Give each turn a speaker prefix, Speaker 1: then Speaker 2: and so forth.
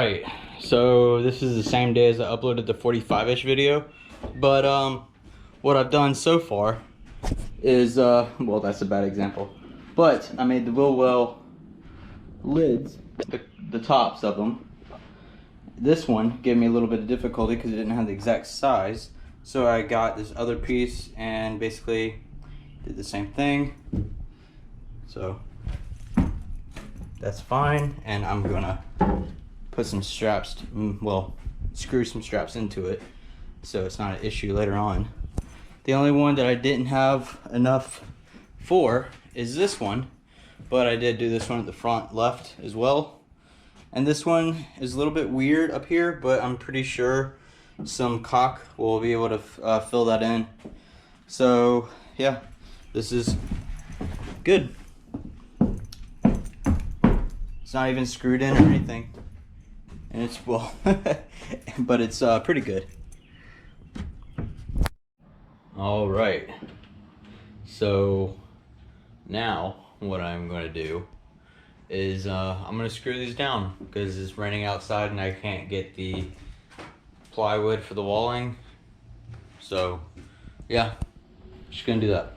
Speaker 1: right, so this is the same day as I uploaded the 45-ish video, but what I've done so far is well, that's a bad example, but I made the wheel well lids, the tops of them. This one gave me a little bit of difficulty because it didn't have the exact size, so I got this other piece and basically did the same thing. So that's fine, and I'm gonna put some straps, well, screw some straps into it so it's not an issue later on. The only one that I didn't have enough for is this one, but I did do this one at the front left as well. And this one is a little bit weird up here, but I'm pretty sure some caulk will be able to fill that in. So yeah, this is good. It's not even screwed in or anything. And it's, well, but it's pretty good. All right. So now what I'm going to do is I'm going to screw these down because it's raining outside and I can't get the plywood for the walling. So yeah, just going to do that.